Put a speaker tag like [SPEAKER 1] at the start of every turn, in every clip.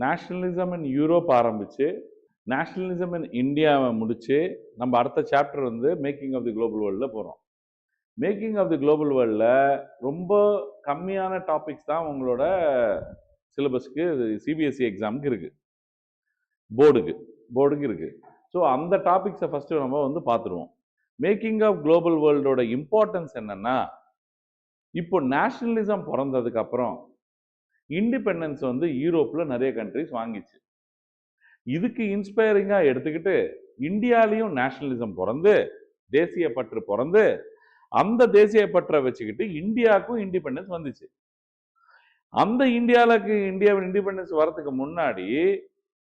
[SPEAKER 1] Nationalism in Europe ஆரம்பிச்சு nationalism இன் இந்தியாவை முடிச்சு நம்ம அடுத்த சாப்டர் வந்து மேக்கிங் ஆஃப் தி குளோபல் வேர்ல்டில் போகிறோம். மேக்கிங் ஆஃப் தி குளோபல் வேர்ல்டில் ரொம்ப கம்மியான டாபிக்ஸ் தான் உங்களோட சிலபஸ்க்கு சிபிஎஸ்சி எக்ஸாமுக்கு இருக்குது, போர்டுக்கு இருக்குது. ஸோ அந்த டாபிக்ஸை ஃபஸ்ட்டு நம்ம வந்து பார்த்துருவோம். மேக்கிங் ஆஃப் குளோபல் வேர்ல்டோட இம்பார்ட்டன்ஸ் என்னன்னா, இப்போ நேஷனலிசம் பிறந்ததுக்கு அப்புறம் இண்டிபெண்டன்ஸ் வந்து யூரோப்பில் நிறைய கண்ட்ரிஸ் வாங்கிச்சு. இதுக்கு இன்ஸ்பைரிங்காக எடுத்துக்கிட்டு இந்தியாலையும் நேஷனலிசம் பிறந்து தேசிய பற்று பிறந்து அந்த தேசிய பற்றை வச்சுக்கிட்டு இந்தியாவுக்கும் இண்டிபெண்டன்ஸ் வந்துச்சு. அந்த இந்தியாவின் இண்டிபெண்டன்ஸ் வரதுக்கு முன்னாடி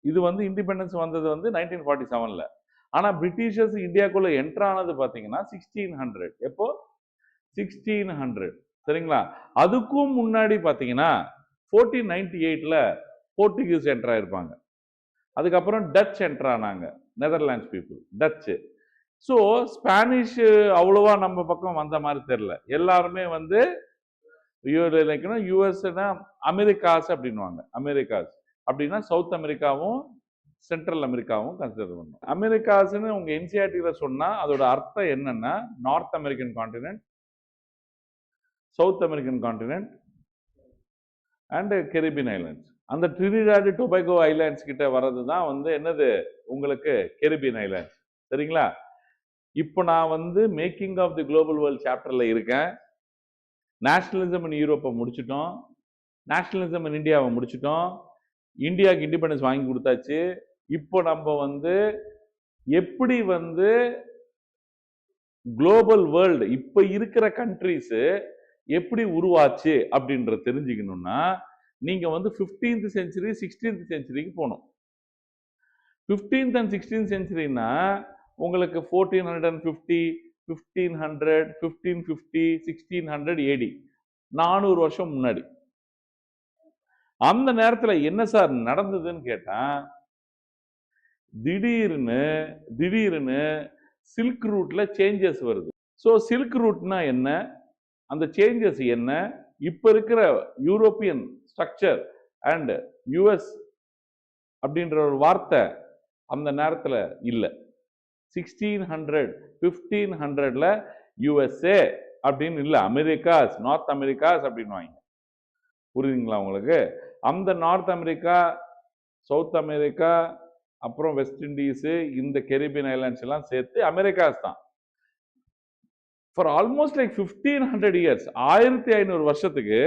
[SPEAKER 1] இது வந்து இண்டிபெண்டன்ஸ் வந்தது வந்து 1947ல். ஆனால் பிரிட்டிஷர்ஸ் இந்தியாவுக்குள்ள என்ட்ரு ஆனது பார்த்தீங்கன்னா 1600. எப்போ? 1600. சரிங்களா? அதுக்கும் முன்னாடி பார்த்தீங்கன்னா 1498ல் போர்ச்சுகீஸ் என்ட்ரு ஆயிருப்பாங்க. அதுக்கப்புறம் டச் என்ட்ரு ஆனாங்க, Netherlands people, Dutch. So Spanish அவ்வளோவா நம்ம பக்கம் வந்த மாதிரி தெரியல. எல்லாருமே வந்து யூஎஸ்னா அமெரிக்காஸ் அப்படின்வாங்க. அமெரிக்காஸ் அப்படின்னா சவுத் அமெரிக்காவும் சென்ட்ரல் அமெரிக்காவும் கன்சிடர் பண்ணும். அமெரிக்காஸ்ன்னு உங்க என்சிஆர்டியில் சொன்னா அதோட அர்த்தம் என்னன்னா North American continent, South American continent and Caribbean islands. அந்த ட்ரினிடாட் டொபாகோ ஐலாண்ட்ஸ் கிட்ட வர்றது தான் வந்து என்னது உங்களுக்கு கெரிபியன் ஐலாண்ட்ஸ். சரிங்களா? இப்போ நான் வந்து making of the global world சாப்டர்ல இருக்கேன். நேஷனலிசம் இன் யூரோப்பை முடிச்சிட்டோம், நேஷனலிசம் இன் இந்தியாவை முடிச்சிட்டோம், இந்தியாவுக்கு இண்டிபெண்டன்ஸ் வாங்கி கொடுத்தாச்சு. இப்போ நம்ம வந்து எப்படி வந்து குளோபல் வேர்ல்டு இப்போ இருக்கிற கண்ட்ரிஸ் எப்படி உருவாச்சு அப்படின்ற தெரிஞ்சுக்கணும்னா நீங்க வந்து 15th செஞ்சுரி 16th செஞ்சுரிக்கு போகணும். 15th and 16th செஞ்சுரினா உங்களுக்கு 1450, 1500, 1550, 1600 AD, 400 வருஷம் முன்னாடி. அந்த நேரத்தில் என்ன சார் நடந்ததுன்னு கேட்டா, திடீர்னு சில்க் ரூட்ல சேஞ்சஸ் வருது. ஸோ சில்க் ரூட்னா என்ன, அந்த சேஞ்சஸ் என்ன, இப்ப இருக்கிற யூரோப்பியன் ஸ்ட்ரக்சர் அண்ட் யூஎஸ் அப்படின்ற ஒரு வார்த்தை அந்த நேரத்தில் இல்லை. 1600, 1500ல யூஎஸ்ஏ அப்படின்னு இல்லை, அமெரிக்காஸ், நார்த் அமெரிக்காஸ் அப்படின்னு வாங்க. புரியுதுங்களா உங்களுக்கு? அந்த நார்த் அமெரிக்கா, சவுத் அமெரிக்கா, அப்புறம் வெஸ்ட் இண்டீஸ், இந்த கெரிபியன் ஐலாண்ட்ஸ் எல்லாம் சேர்த்து அமெரிக்காஸ் தான். ஃபார் ஆல்மோஸ்ட் லைக் 1500 இயர்ஸ், 1500 வருஷத்துக்கு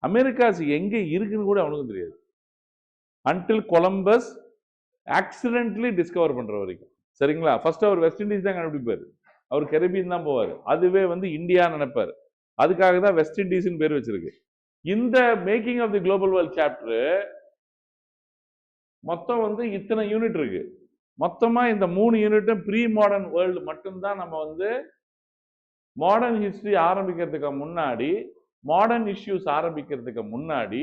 [SPEAKER 1] அமெரிக்காஸ் எங்க இருக்குன்னு கூட அவனுக்கும் தெரியாது. அன்டில் கொலம்பஸ் ஆக்சிடென்ட்லி டிஸ்கவர் பண்ற வரைக்கும். சரிங்களா? ஃபர்ஸ்ட் அவர் வெஸ்ட் இண்டீஸ் தான் கண்டுபிடிப்பாரு, அவர் கெரிபியன் தான் போவார், அதுவே வந்து இந்தியா நினைப்பாரு. அதுக்காக தான் வெஸ்ட் இண்டீஸ்னு பேர் வச்சிருக்கு. இந்த making of the global world chapter மொத்தம் வந்து இத்தனை யூனிட் இருக்கு. மொத்தமா இந்த 3 யூனிட்டும் ப்ரீ மாடர்ன் வேர்ல்டு மட்டும்தான். நம்ம வந்து மாடர்ன் ஹிஸ்டரி ஆரம்பிக்கிறதுக்கு முன்னாடி, மாடர்ன் இஷ்யூஸ் ஆரம்பிக்கிறதுக்கு முன்னாடி,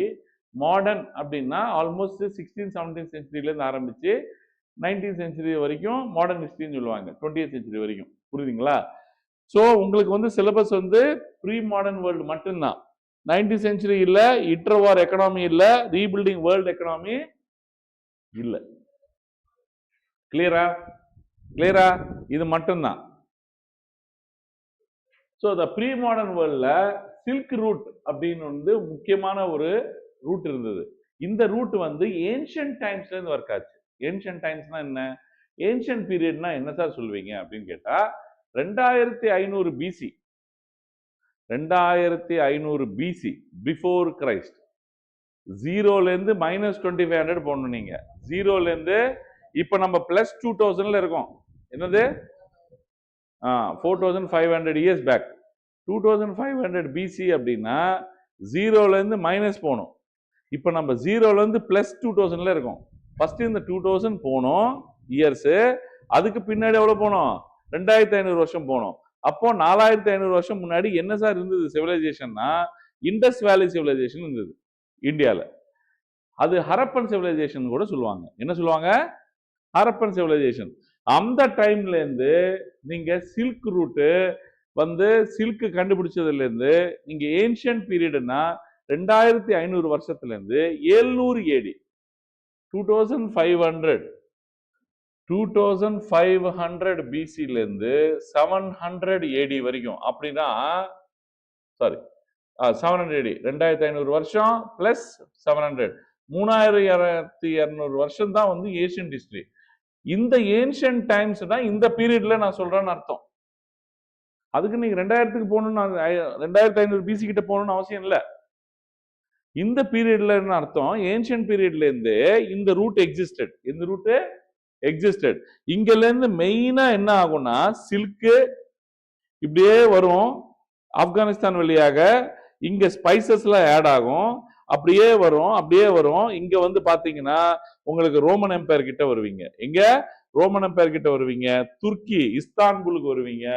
[SPEAKER 1] மாடர்ன் அப்படின்னா ஆல்மோஸ்ட் 16th 17th செஞ்சுரியிலேருந்து ஆரம்பிச்சு 19th செஞ்சுரி வரைக்கும் மாடர்ன் ஹிஸ்டரின்னு சொல்லுவாங்க, 20th செஞ்சுரி வரைக்கும். புரியுதுங்களா? ஸோ உங்களுக்கு வந்து சிலபஸ் வந்து ப்ரீ மாடர்ன் வேர்ல்டு மட்டும்தான். 19th செஞ்சுரி இல்லை, இன்டர்வார் எக்கனாமி இல்லை, ரீபில்டிங் வேர்ல்டு எக்கனாமி இல்லை. கிளியரா? இது மட்டும்தான். ஸோ த ப்ரீ மாடர்ன் வேர்ல்ட்ல சில்க் ரூட் அப்படின்னு வந்து முக்கியமான ஒரு ரூட் இருந்தது. இந்த ரூட் வந்து ஏன்ஷியன்ட் டைம்ஸ்ல இருந்து ஒர்க் ஆச்சு. ஏன்ஷியன்ட் டைம்ஸ்னா என்ன, ஏன்ஷியன்ட் பீரியட்னா என்ன சார் சொல்லுவீங்க அப்படின்னு கேட்டா 2500 பிசி, 2500 பிசி பிஃபோர் கிரைஸ்ட். 0ல இருந்து -2500 போடணும் நீங்க. 0ல இருந்து இப்ப நம்ம +2000ல இருக்கோம். என்னது? 4500 இயர்ஸ் பேக். 2500 பிசி அப்படின்னா 0ல இருந்து மைனஸ் போகணும். இப்ப நம்ம 0ல இருந்து +2000ல இருக்கோம். ஃபர்ஸ்ட் இந்த 2000 போனோம் இயர்ஸ், அதுக்கு பின்னாடி எவ்வளவு போனோம்? 2500 வருஷம் போனோம். அப்போ 4500 வருஷம் முன்னாடி என்ன சார் இருந்தது சிவிலைசேஷன்னா, இண்டஸ் வேலி சிவிலைசேஷன் இருந்தது இந்தியாவில். அது ஹரப்பன் சிவிலைசேஷன் கூட சொல்லுவாங்க. என்ன சொல்லுவாங்க? ஹரப்பன் சிவிலைசேஷன். அந்த டைம்ல இருந்து நீங்க சில்க் ரூட்டு வந்து சில்க் கண்டுபிடிச்சதுல இருந்து நீங்க ஏன்ஷியன்ட் பீரியட்னா 2500 வருஷத்துல இருந்து 700 ஏடி 2500 பிசில இருந்து 700 ஏடி வரைக்கும். அப்படின்னா சாரி 700 ஏடி 2500 வருஷம் பிளஸ் 700 3200 வருஷம் தான் வந்து ஏன்ஷியன்ட் ஹிஸ்டரி. இந்த ஏன்ஷியன்ட் டைம்ஸ் தான் இந்த பீரியட்ல நான் சொல்றேன்னு அர்த்தம். அதுக்கு நீங்க 2000க்கு போகணும்னு 2500 பிசி கிட்ட போகணும்னு அவசியம் இல்லை. இந்த பீரியட்ல என்ன அர்த்தம், ஏன்ஷியன்ட் பீரியட்ல இருந்து இந்த ரூட் எக்ஸிஸ்டட். இந்த ரூட் எக்ஸிஸ்டட். இங்கல இருந்து மெயினா என்ன ஆகும்னா சில்க்கு இப்படியே வரும் ஆப்கானிஸ்தான் வழியாக, இங்க ஸ்பைசஸ்லாம் ஆட் ஆகும், அப்படியே வரும் அப்படியே வரும். இங்க வந்து பாத்தீங்கன்னா உங்களுக்கு ரோமன் எம்பையர் கிட்ட வருவீங்க. எங்க ரோமன் எம்பையர் கிட்ட வருவீங்க, துர்க்கி இஸ்தான்புலுக்கு வருவீங்க.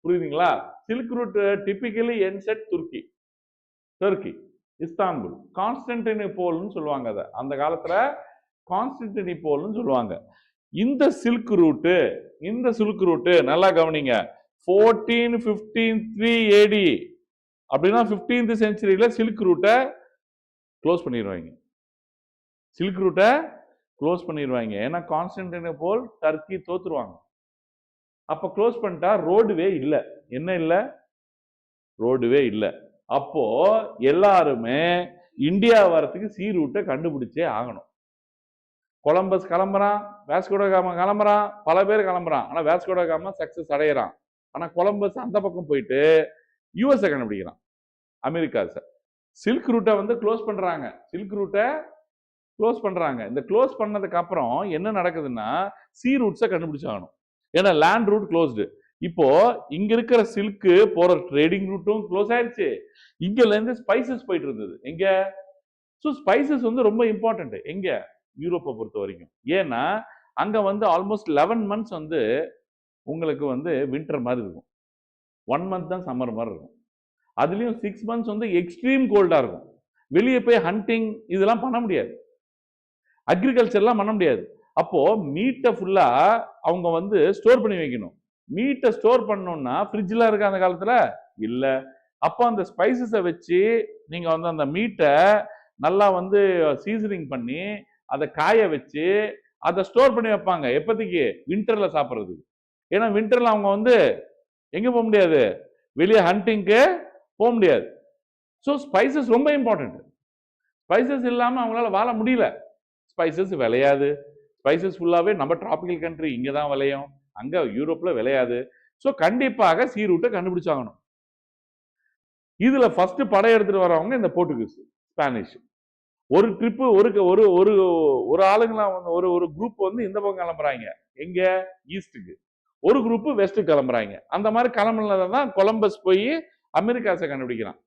[SPEAKER 1] புரியுதுங்களா? Silk route typically ends at Turkey, Turkey, Istanbul, கான்ஸ்டன்டினோபிள்னு சொல்லுவாங்க. அதை அந்த காலத்துல கான்ஸ்டன்டினோபிள்னு சொல்லுவாங்க. இந்த சில்க் ரூட்டு நல்லா கவனிங்க. 1453 ஏடி அப்படின்னா 15th செஞ்சுரியில சில்க் ரூட்டை க்ளோஸ் பண்ணிடுவாங்க. சில்க் ரூட்டை க்ளோஸ் பண்ணிடுவாங்க. ஏன்னா கான்ஸ்டன்டினோபிள் டர்க்கி தோத்துருவாங்க. அப்ப க்ளோஸ் பண்ணிட்டா ரோடுவே இல்லை. என்ன இல்லை? ரோடுவே இல்லை. அப்போ எல்லாருமே இந்தியா வரத்துக்கு சி ரூட்டை கண்டுபிடிச்சே ஆகணும். கொலம்பஸ் கிளம்புறான், வாஸ்கோ காமா கிளம்புறான், பல பேர் கிளம்புறான். ஆனா வாஸ்கோ காமா சக்சஸ் அடையிறான். ஆனா கொலம்பஸ் அந்த பக்கம் போயிட்டு யூஎஸ்ஐ கண்டுபிடிக்கிறான், அமெரிக்காஸை. சில்க் ரூட்டை வந்து க்ளோஸ் பண்றாங்க. சில்க் ரூட்டை க்ளோஸ் பண்றாங்க. இந்த க்ளோஸ் பண்ணதுக்கு அப்புறம் என்ன நடக்குதுன்னா சி ரூட்ஸை கண்டுபிடிச்சாகணும். ஏன்னா லேண்ட் ரூட் க்ளோஸ்டு. இப்போ இங்க இருக்கிற சில்க்கு போற ட்ரேடிங் ரூட்டும் க்ளோஸ் ஆயிடுச்சு. இங்கல இருந்து ஸ்பைசஸ் போயிட்டு இருந்தது. எங்க? ஸோ ஸ்பைசஸ் வந்து ரொம்ப இம்பார்ட்டன்ட் எங்க? யூரோப்பை பொறுத்த வரைக்கும். ஏன்னா அங்க வந்து ஆல்மோஸ்ட் 11 months வந்து உங்களுக்கு வந்து வின்டர் மாதிரி இருக்கும், 1 month தான் சம்மர் மாதிரி இருக்கும். அதுலயும் 6 months வந்து எக்ஸ்ட்ரீம் கோல்டா இருக்கும். வெளியே போய் ஹண்டிங் இதெல்லாம் பண்ண முடியாது, அக்ரிகல்ச்சர்லாம் பண்ண முடியாது. அப்போ மீட்டை ஃபுல்லா அவங்க வந்து ஸ்டோர் பண்ணி வைக்கணும். மீட்டை ஸ்டோர் பண்ணணும்னா ஃப்ரிட்ஜ்லாம் இருக்கு அந்த காலத்துல இல்ல. அப்போ அந்த ஸ்பைசஸை வச்சு நீங்க வந்து அந்த மீட்டை நல்லா வந்து சீசனிங் பண்ணி அதை காய வச்சு அதை ஸ்டோர் பண்ணி வைப்பாங்க. எப்போதைக்கு? வின்டர்ல சாப்பிட்றதுக்கு. ஏன்னா வின்டர்ல அவங்க வந்து எங்க போக முடியாது, வெளியே ஹண்டிங்க்கு போக முடியாது. ஸோ ஸ்பைசஸ் ரொம்ப இம்பார்ட்டன்ட். ஸ்பைசஸ் இல்லாம அவங்களால வாழ முடியல. ஸ்பைசஸ் விளையாது. ஸ்பைசஸ் ஃபுல்லாவே நம்ம டிராபிக்கல் கண்ட்ரி, இங்க தான் விளையும், அங்க யூரோப்ல விளையாது. ஸோ கண்டிப்பாக சி ரூட்டை கண்டுபிடிச்சாகணும். இதுல ஃபர்ஸ்ட் படம் எடுத்துட்டு வரவங்க இந்த போர்ச்சுகீஸ், ஸ்பானிஷ். ஒரு ட்ரிப்பு ஒரு ஒரு ஒரு ஒரு ஆளுங்களாம் வந்து ஒரு குரூப் வந்து இந்த பக்கம் கிளம்புறாங்க, எங்க? ஈஸ்டுக்கு. ஒரு குரூப் வெஸ்ட்டுக்கு கிளம்புறாங்க. அந்த மாதிரி கிளம்புனதான் கொலம்பஸ் போய் அமெரிக்காஸை கண்டுபிடிக்கிறான்.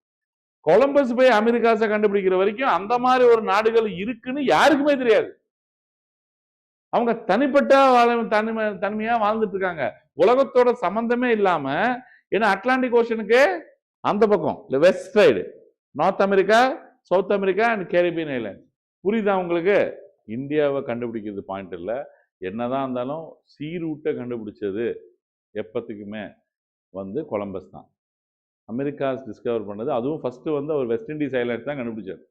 [SPEAKER 1] கொலம்பஸ் போய் அமெரிக்காஸை கண்டுபிடிக்கிற வரைக்கும் அந்த மாதிரி ஒரு நாடுகள் இருக்குன்னு யாருக்குமே தெரியாது. அவங்க தனிப்பட்ட தனிமையா வாழ்ந்துட்டு இருக்காங்க, உலகத்தோட சம்பந்தமே இல்லாம. ஏன்னா அட்லாண்டிக் ஓஷனுக்கு அந்த பக்கம் west side, north America, south America and Caribbean island. புரியுதா உங்களுக்கு? இந்தியாவை கண்டுபிடிக்கிறது பாயிண்ட் இல்லை. என்னதான் இருந்தாலும் சி ரூட்டை கண்டுபிடிச்சது எப்பத்துக்குமே வந்து கொலம்பஸ் தான். அமெரிக்காஸ் டிஸ்கவர் பண்ணது, அதுவும் ஃபர்ஸ்ட் வந்து அவர் வெஸ்ட் இண்டீஸ் ஐலாண்ட்ஸ் தான் கண்டுபிடிச்சார்,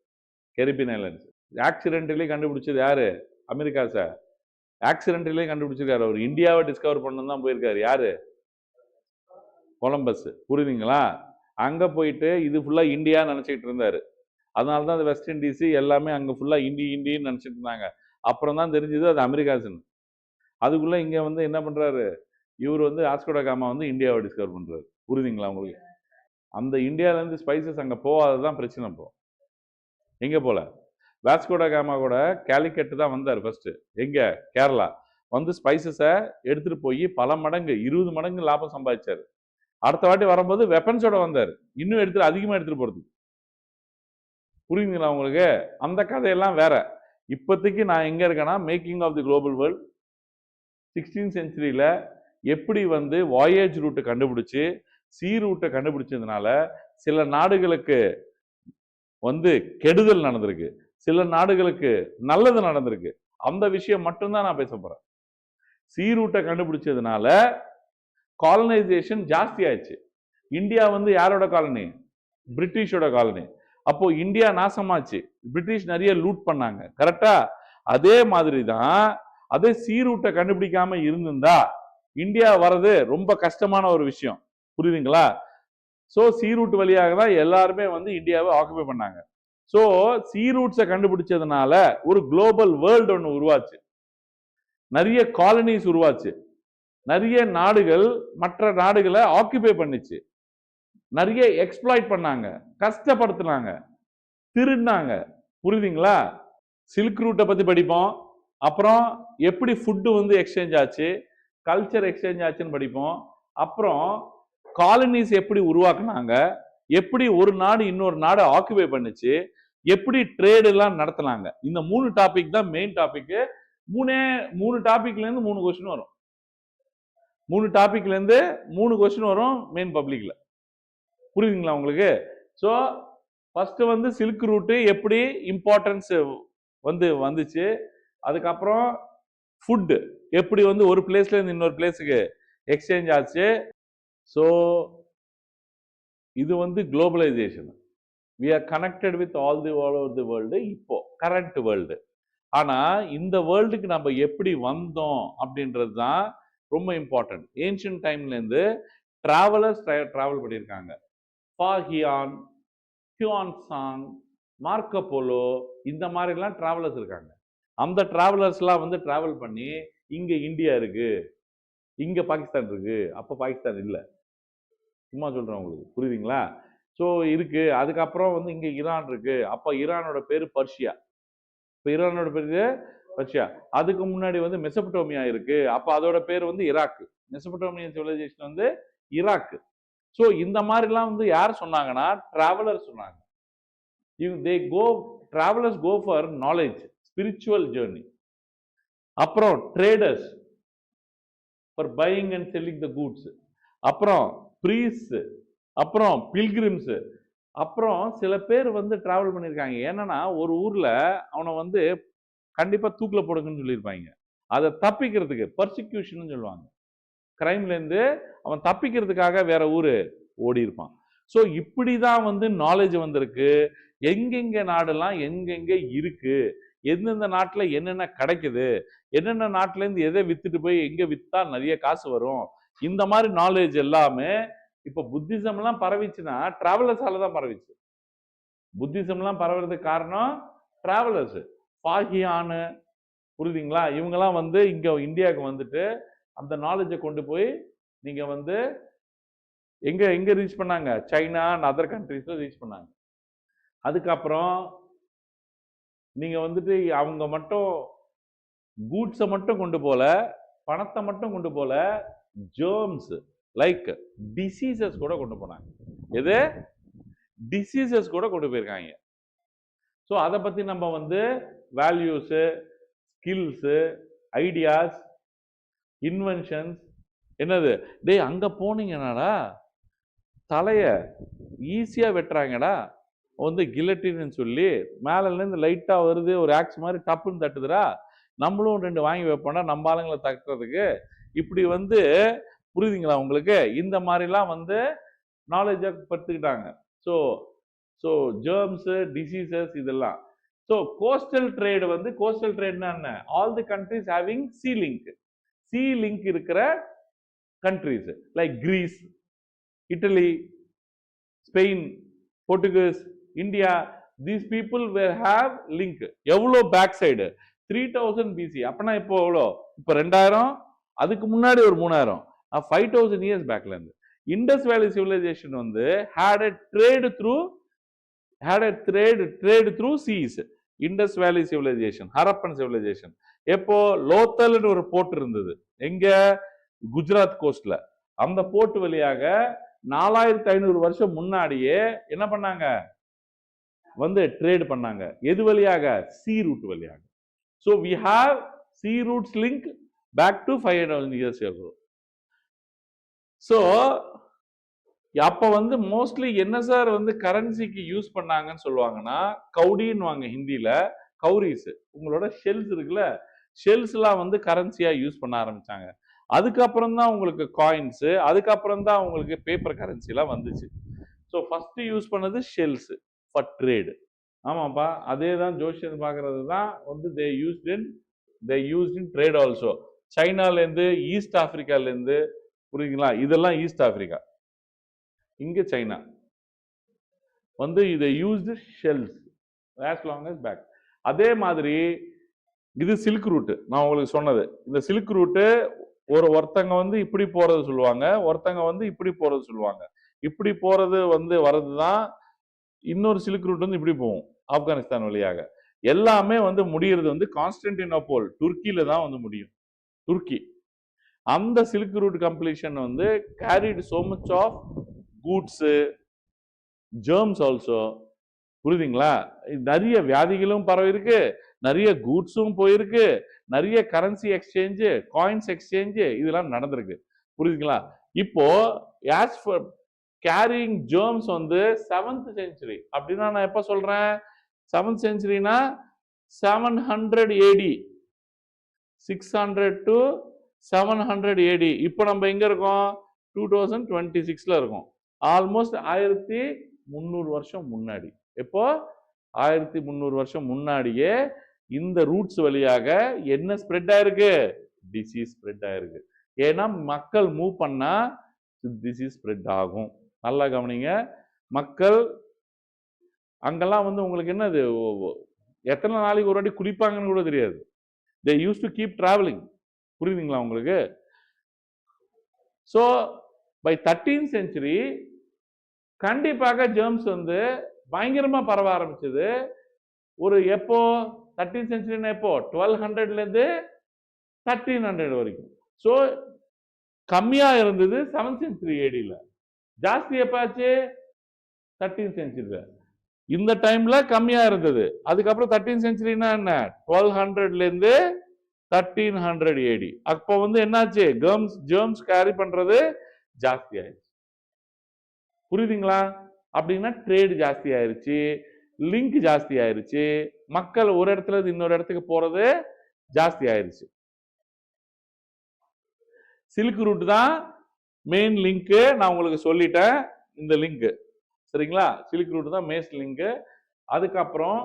[SPEAKER 1] கேரிபியன் ஐலாண்ட்ஸ். ஆக்சிடென்டலி கண்டுபிடிச்சது யாரு? அமெரிக்காஸை ஆக்சிடென்டலே கண்டுபிடிச்சிருக்காரு. அவர் இந்தியாவை டிஸ்கவர் பண்ண தான் போயிருக்காரு. யாரு? கொலம்பஸ். புரியுதுங்களா? அங்க போயிட்டு இது ஃபுல்லா இந்தியா நினைச்சிட்டு இருந்தாரு. அதனாலதான் அந்த வெஸ்ட் இண்டீஸ் எல்லாமே அங்க ஃபுல்லா இந்தின்னு நினைச்சிட்டு இருந்தாங்க. அப்புறம் தான் தெரிஞ்சது அது அமெரிக்காஸ்ன்னு. அதுக்குள்ள இங்க வந்து என்ன பண்றாரு இவர் வந்து வாஸ்கோ காமா வந்து இந்தியாவை டிஸ்கவர் பண்றாரு. புரியுதுங்களா உங்களுக்கு? அந்த இந்தியால இருந்து ஸ்பைசஸ் அங்க போகாததான் பிரச்சனை. இப்போ எங்க போல வாஸ்கோ காமா கூட கேலிக்கட்டு தான் வந்தார் ஃபர்ஸ்ட். எங்க? கேரளா வந்து ஸ்பைசஸை எடுத்துட்டு போய் பல மடங்கு 20 மடங்கு லாபம் சம்பாதிச்சாரு. அடுத்த வாட்டி வரும்போது வெப்பன்ஸோட வந்தார், இன்னும் எடுத்துட்டு அதிகமா எடுத்துட்டு போறது. புரியுதுங்களா உங்களுக்கு? அந்த கதையெல்லாம் வேற. இப்போதைக்கு நான் எங்க இருக்கேன்னா making of the global world. 16th செஞ்சுரியில எப்படி வந்து வாயேஜ் ரூட்டை கண்டுபிடிச்சு சி ரூட்டை கண்டுபிடிச்சதுனால சில நாடுகளுக்கு வந்து கெடுதல் நடந்திருக்கு, சில நாடுகளுக்கு நல்லது நடந்திருக்கு. அந்த விஷயம் மட்டும்தான் நான் பேச போறேன். சி ரூட்டை கண்டுபிடிச்சதுனால காலனைசேஷன் ஜாஸ்தி ஆயிடுச்சு. இந்தியா வந்து யாரோட காலனி? பிரிட்டிஷோட காலனி. அப்போ இந்தியா நாசமாச்சு, பிரிட்டிஷ் நிறைய லூட் பண்ணாங்க, கரெக்டா? அதே மாதிரி தான் அதே சி ரூட்டை கண்டுபிடிக்காம இருந்திருந்தா இந்தியா வர்றது ரொம்ப கஷ்டமான ஒரு விஷயம், புரியுதுங்களா? ஸோ சி ரூட் வழியாக தான் எல்லாருமே வந்து இந்தியாவை ஆக்குபை பண்ணாங்க. ஸோ சி ரூட்ஸை கண்டுபிடிச்சதுனால ஒரு குளோபல் வேர்ல்டு ஒன்று உருவாச்சு, நிறைய காலனிஸ் உருவாச்சு, நிறைய நாடுகள் மற்ற நாடுகளை ஆக்குபை பண்ணிச்சு, நிறைய எக்ஸ்ப்ளாய்ட் பண்ணாங்க, கஷ்டப்படுத்தினாங்க, திருடினாங்க, புரியுதுங்களா? சில்க் ரூட்டை பத்தி படிப்போம், அப்புறம் எப்படி ஃபுட்டு வந்து எக்ஸ்சேஞ்ச் ஆச்சு, கல்ச்சர் எக்ஸ்சேஞ்ச் ஆச்சுன்னு படிப்போம், அப்புறம் காலனிஸ் எப்படி உருவாக்குனாங்க, எப்படி ஒரு நாடு இன்னொரு நாடு ஆக்குபை பண்ணுச்சு, எப்படி ட்ரேட் எல்லாம் நடத்தினாங்க. இந்த 3 டாபிக் தான் மெயின் டாபிக். மூணு டாபிக்ல இருந்து 3 கொஸ்டின் வரும். 3 டாபிக்ல இருந்து 3 கொஸ்டின் வரும் மெயின் பப்ளிக்ல. புரியுதுங்களா உங்களுக்கு? ஸோ ஃபர்ஸ்ட் வந்து சில்க் ரூட் எப்படி இம்பார்ட்டன்ஸ் வந்துச்சு, அதுக்கப்புறம் ஃபுட் எப்படி வந்து ஒரு பிளேஸ்ல இருந்து இன்னொரு பிளேஸுக்கு எக்ஸ்சேஞ்ச் ஆச்சு. ஸோ இது வந்து globalisation. we are connected with all over the world. இப்போ கரண்ட் வேர்ல்டு. ஆனா இந்த வேர்ல்டுக்கு நம்ம எப்படி வந்தோம் அப்படின்றது தான் ரொம்ப இம்பார்ட்டன்ட். ஏன்ஷியன்ட் டைம்ல இருந்து டிராவலர்ஸ் டிராவல் பண்ணியிருக்காங்க. ஃபாஹியான், ஹியூன்சாங், மார்க்கோ போலோ, இந்த மாதிரிலாம் டிராவலர்ஸ் இருக்காங்க. அந்த டிராவலர்ஸ்லாம் வந்து டிராவல் பண்ணி இங்க இந்தியா இருக்கு, இங்க பாகிஸ்தான் இருக்கு, அப்ப பாகிஸ்தான் இல்லை, சும்மா சொல்றேன் உங்களுக்கு, புரியுதுங்களா? ஸோ இருக்கு. அதுக்கப்புறம் வந்து இங்க ஈரான் இருக்கு, அப்ப ஈரானோட பேரு பர்ஷியா, இப்ப ஈரானோட பேரு பர்ஷியா. அதுக்கு முன்னாடி வந்து மெசபடோமியா இருக்கு, அப்ப அதோட பேர் வந்து ஈராக். மெசபடோமியன் சிவிலைசேஷன் வந்து ஈராக். ஸோ இந்த மாதிரிலாம் வந்து யார் சொன்னாங்கன்னா டிராவலர் சொன்னாங்க. Travellers go for knowledge, spiritual journey. அப்புறம் traders for buying and selling the goods, அப்புறம் ப்ரீஸ்ட், அப்புறம் பில்கிரிம்ஸ், அப்புறம் சில பேர் வந்து டிராவல் பண்ணியிருக்காங்க. என்னன்னா ஒரு ஊர்ல அவனை வந்து கண்டிப்பா தூக்கில போடுங்கன்னு சொல்லியிருப்பாங்க, அதை தப்பிக்கிறதுக்கு பர்சிக்யூஷன் சொல்லுவாங்க. கிரைம்ல இருந்து அவன் தப்பிக்கிறதுக்காக வேற ஊரு ஓடி இருப்பான். ஸோ இப்படிதான் வந்து நாலேஜ் வந்திருக்கு. எங்கெங்க நாடெல்லாம் எங்கெங்க இருக்கு, எந்தெந்த நாட்டுல என்னென்ன கிடைக்குது, என்னென்ன நாட்டுல இருந்து எதை வித்துட்டு போய் எங்க வித்தா நிறைய காசு வரும், இந்த மாதிரி நாலேஜ் எல்லாமே இப்ப புத்திசம் எல்லாம் பரவிச்சுன்னா டிராவலர்ஸால தான் பரவிச்சு. புத்திசம் எல்லாம் பரவுறதுக்கு காரணம் டிராவலர்ஸ். ஃபாஹியானு, புரியுதுங்களா? இவங்கெல்லாம் வந்து இங்க இந்தியாவுக்கு வந்துட்டு அந்த நாலேஜை கொண்டு போய் நீங்க வந்து எங்க எங்க ரீச் பண்ணாங்க, சைனா அண்ட் அதர் கண்ட்ரீஸ்ல ரீச் பண்ணாங்க. அதுக்கப்புறம் நீங்க வந்துட்டு அவங்க மட்டும் கூட்ஸை மட்டும் கொண்டு போல, பணத்தை மட்டும் கொண்டு போல, ஜெர்ம்ஸ் லைக் டிசீசஸ் கூட கொண்டு போனாங்க. எது? டிசீசஸ் கூட கொண்டு போயிருக்காங்க. ஸோ அதை பத்தி நம்ம வந்து வேல்யூஸ், ஸ்கில்ஸ், ஐடியாஸ், இன்வென்ஷன்ஸ், என்னது டேய் அங்க போனீங்கன்னாடா தலைய ஈஸியா வெட்டுறாங்கடா, வந்து கில்லட்டின்னு சொல்லி மேல இருந்து லைட்டா வருது, ஒரு ஆக்ஸ் மாதிரி டப்புன்னு தட்டுதுடா, நம்மளும் 2 வாங்கி வைப்போம்னா நம்ம ஆளுங்களை தட்டுறதுக்கு. இப்படி வந்து புரியுதுங்களா உங்களுக்கு? இந்த மாதிரிலாம் வந்து நாலேஜை படுத்துக்கிட்டாங்க. ஸோ ஸோ ஜெர்ம்ஸ், டிசீசஸ் இதெல்லாம். ஸோ கோஸ்டல் ட்ரேடு வந்து, கோஸ்டல் ட்ரேட்னா என்ன? All the countries having sea link. Sea link இருக்கிற countries like Greece, Italy, Spain, Portuguese, India, these people will have link. எவ்வளோ பேக் சைடு 3000 பிசி. அப்பனா இப்போ எவ்வளோ? இப்போ 2000, அதுக்கு முன்னாடி ஒரு 3000, 5000 இயர்ஸ் பேக்ல இருந்து. இண்டஸ் வேலி சிவிலைசேஷன் வந்து had a trade through seas. Indus valley civilisation, Harappan civilisation. எப்போ? லோத்தல்னு ஒரு போர்ட் இருந்தது, எங்க? குஜராத் கோஸ்ட்ல. அந்த போர்ட் வழியாக 4500 வருஷம் முன்னாடியே என்ன பண்ணாங்க, வந்து ட்ரேட் பண்ணாங்க. எது வழியாக? சி ரூட் வழியாக. So we have sea routes link back to 5000 years ago. So அப்ப வந்து மோஸ்ட்லி என்ன சார் வந்து கரன்சிக்கு யூஸ் பண்ணாங்கன்னு சொல்லுவாங்கன்னா, கவுடின்னு வாங்க ஹிந்தியில, கௌரிஸ், உங்களோட ஷெல்ஸ் இருக்குல்ல, ஷெல்ஸ்லாம் வந்து கரன்சியா யூஸ் பண்ண ஆரம்பிச்சாங்க. அதுக்கப்புறம் தான் உங்களுக்கு காயின்ஸ், அதுக்கப்புறம் தான் உங்களுக்கு பேப்பர் கரன்சிலாம் வந்துச்சு. ஸோ ஃபர்ஸ்ட் யூஸ் பண்ணது ஷெல்ஸ். For trade. ஆமாப்பா, அதே தான் ஜோஷியன் பார்க்கறது தான் வந்து they used in trade also. சைனாலேருந்து, ஈஸ்ட் ஆப்பிரிக்காலேருந்து, புரியுதுங்களா? இதெல்லாம் ஈஸ்ட் ஆப்பிரிக்கா, இங்க சைனா வந்து இதை used shells as long as back. அதே மாதிரி இது சில்க் ரூட். நான் உங்களுக்கு சொன்னது, இந்த சில்க் ரூட்டு ஒருத்தங்க வந்து இப்படி போறது சொல்லுவாங்க, ஒருத்தங்க வந்து இப்படி போறது சொல்லுவாங்க. இப்படி போறது வந்து வர்றது தான். இன்னொரு சில்க் ரூட் வந்து இப்படி போகும் ஆப்கானிஸ்தான் வழியாக. எல்லாமே வந்து முடியறது வந்து கான்ஸ்டன்டினோப்போல், துர்க்கியில தான் வந்து முடியும். துர்க்கி. அந்த சில்க் ரூட் கம்ப்ளீஷன் வந்து carried so much of goods, germs also. புரியுதுங்களா? நிறைய வியாதிகளும் பரவி இருக்கு, நிறைய கூட்ஸும் போயிருக்கு, நிறைய கரன்சி எக்ஸ்சேஞ்சு, காயின்ஸ் எக்ஸ்சேஞ்சு இதெல்லாம் நடந்திருக்கு. புரியுதுங்களா? இப்போ ஆஸ் ஃபார் கேரிங் ஜெர்ம்ஸ் வந்து 7th செஞ்சுரி அப்படின்னா நான் எப்ப சொல்றேன்? 7th செஞ்சுரினா 700 AD, 600 to 700 AD. இப்போ நம்ம எங்க இருக்கோம்? 2026ல இருக்கோம். ஆல்மோஸ்ட் 1300 வருஷம் முன்னாடி. எப்போ? 1300 வருஷம் முன்னாடியே இந்த ரூட்ஸ் வழியாக என்ன ஸ்ப்ரெட் ஆயிருக்கு? டிசீஸ் ஸ்ப்ரெட் ஆயிருக்கு. ஏன்னா மக்கள் மூவ் பண்ணா டிசீஸ் ஸ்ப்ரெட் ஆகும். நல்லா கவனிங்க. மக்கள் அங்கெல்லாம் வந்து உங்களுக்கு என்னது, எத்தனை நாளைக்கு ஒரு வாட்டி குளிப்பாங்கன்னு கூட தெரியாது. they used to keep traveling. புரியுதுங்களா உங்களுக்கு? so by 13th century கண்டிப்பாக ஜெர்ம்ஸ் வந்து பயங்கரமா பரவ ஆரம்பிச்சது. ஒரு எப்போ 13th செஞ்சுரினா எப்போ? 1200ல இருந்து 1300 வரைக்கும். சோ கம்மியா இருந்தது 7th செஞ்சுரி ஏடில, ஜாஸ்தி எப்பாச்சு? 13th செஞ்சுரில. இந்த டைம்ல கம்மியா இருந்தது. அதுக்கப்புறம் 13th செஞ்சுரினா என்ன? 1200ல இருந்து 1300 ஏடி. அப்போ வந்து என்னாச்சு? ஜெர்ம்ஸ் கேரி பண்றது ஜாஸ்தி ஆயிடுச்சு. புரியுதுங்களா? அப்படின்னா ட்ரேட் ஜாஸ்தி ஆயிருச்சு, லிங்க் ஜாஸ்தி ஆயிருச்சு, மக்கள் ஒரு இடத்துல இருந்து இன்னொரு இடத்துக்கு போறது ஜாஸ்தி ஆயிருச்சு. சில்க் ரூட் தான் மெயின் லிங்க். நான் உங்களுக்கு சொல்லிட்டேன் இந்த லிங்க், சரிங்களா? சில்க் ரூட் தான் மெயின் லிங்க். அதுக்கப்புறம்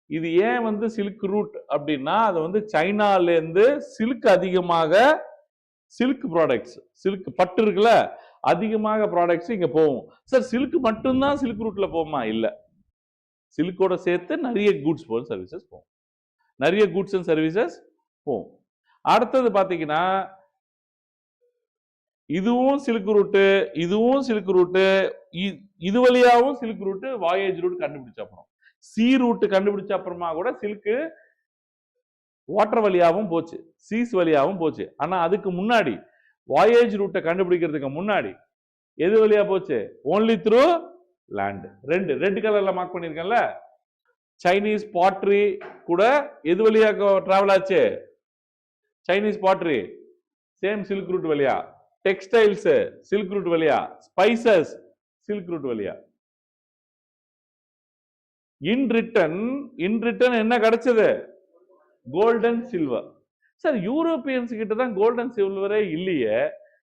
[SPEAKER 1] இது ஏன் வந்து சில்க் ரூட் அப்படின்னா, அது வந்து சைனால இருந்து சில்க் அதிகமாக, சில்க் ப்ராடக்ட்ஸ், சில்க் பட்டு இருக்குல்ல, அதிகமாக ப்ராடக்ட்ஸ் இங்க போகும். சார் சில்க் மட்டும்தான் சில்க் ரூட்ல போகுமா? இல்ல, சில்கோட சேர்த்து நிறைய கூட்ஸ் போகும், சர்வீசஸ் போகும், நிறைய கூட்ஸ் அண்ட் சர்வீசஸ் போகும். அடுத்தது பாத்தீங்கன்னா இதுவும் சில்க் ரூட்டு, இதுவும் சில்க் ரூட்டு, இது வழியாவும் சில்க் ரூட்டு, வாயேஜ் ரூட் கண்டுபிடிச்ச அப்புறம், சி ரூட் கண்டுபிடிச்ச அப்புறமா கூட சில்க் வாட்டர் வழியாவும் போச்சு, சீஸ் வழியாவும் போச்சு. ஆனா அதுக்கு முன்னாடி வாயேஜ் ரூட்டை கண்டுபிடிக்கிறதுக்கு முன்னாடி எது வழியா போச்சு? Only through land. ரெட் கலர்ல மார்க் பண்ணிருக்கேன்ல, சைனீஸ் பாட்ரி கூட எது வழியா டிராவல் ஆச்சு? சைனீஸ் பாட்ரி சேம் சில்க் ரூட் வழியா, டெக்ஸ்டைல்ஸ் சில்க் ரூட் வழியா, ஸ்பைசஸ் சில்க் ரூட் வழியா. இன் ரிட்டன் என்ன கிடைச்சது? Golden silver. சார் யூரோப்பியன்ஸ் கிட்ட தான் கோல்டன் சில்வரே இல்லையே,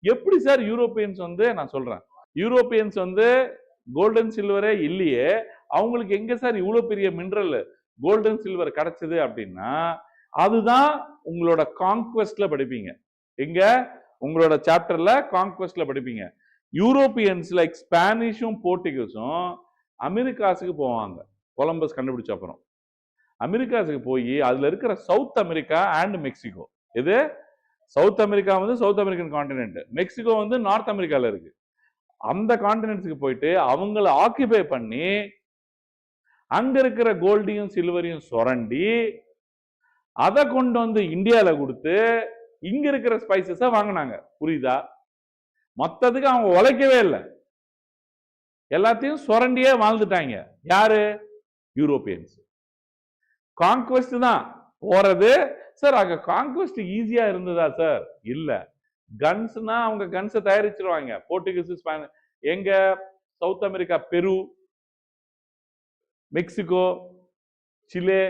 [SPEAKER 1] எப்படி சார் யூரோப்பியன்ஸ் வந்து, நான் சொல்றேன், யூரோப்பியன்ஸ் வந்து கோல்டன் சில்வரே இல்லையே, அவங்களுக்கு எங்க சார் இவ்வளவு பெரிய மினரல் கோல்டன் சில்வர் கிடைச்சது அப்படின்னா, அதுதான் உங்களோட கான்குவெஸ்ட்ல படிப்பீங்க. எங்க? உங்களோட சாப்டர்ல கான்குவெஸ்ட்ல படிப்பீங்க. யூரோப்பியன்ஸ் லைக் ஸ்பானிஷும் போர்ச்சுகீஸும் அமெரிக்காஸுக்கு போவாங்க. கொலம்பஸ் கண்டுபிடிச்ச அப்புறம் அமெரிக்காஸுக்கு போய் அதுல இருக்கிற சவுத் அமெரிக்கா அண்ட் மெக்சிகோ, இது சவுத் அமெரிக்கா வந்து சவுத் அமெரிக்கன் கான்டினென்ட், மெக்சிகோ வந்து நார்த் அமெரிக்கால இருக்கு. அந்த கான்டினென்ட்ஸ்க்கு போயிட்டு அவங்கள ஆக்கிபை பண்ணி அங்க இருக்கிற கோல்டையும் சில்வரையும் சுரண்டி அதை கொண்டு வந்து இந்தியால கொடுத்து இங்க இருக்கிற ஸ்பைசஸ வாங்கினாங்க. புரியுதா? மொத்தத்துக்கு அவங்க உழைக்கவே இல்லை, எல்லாத்தையும் சுரண்டியே வாழ்ந்துட்டாங்க. யாரு? யூரோப்பியன்ஸ். கான்குவெஸ்ட் தான் போறது. சார் அங்க கான்குவெஸ்ட் ஈஸியா இருந்ததா சார்? இல்ல. கன்ஸ்னா அவங்க கன்ஸை தயாரிச்சிருவாங்க. போர்ச்சுகீஸ், எங்க? சவுத் அமெரிக்கா, பெரு, மெக்சிகோ, சிலே,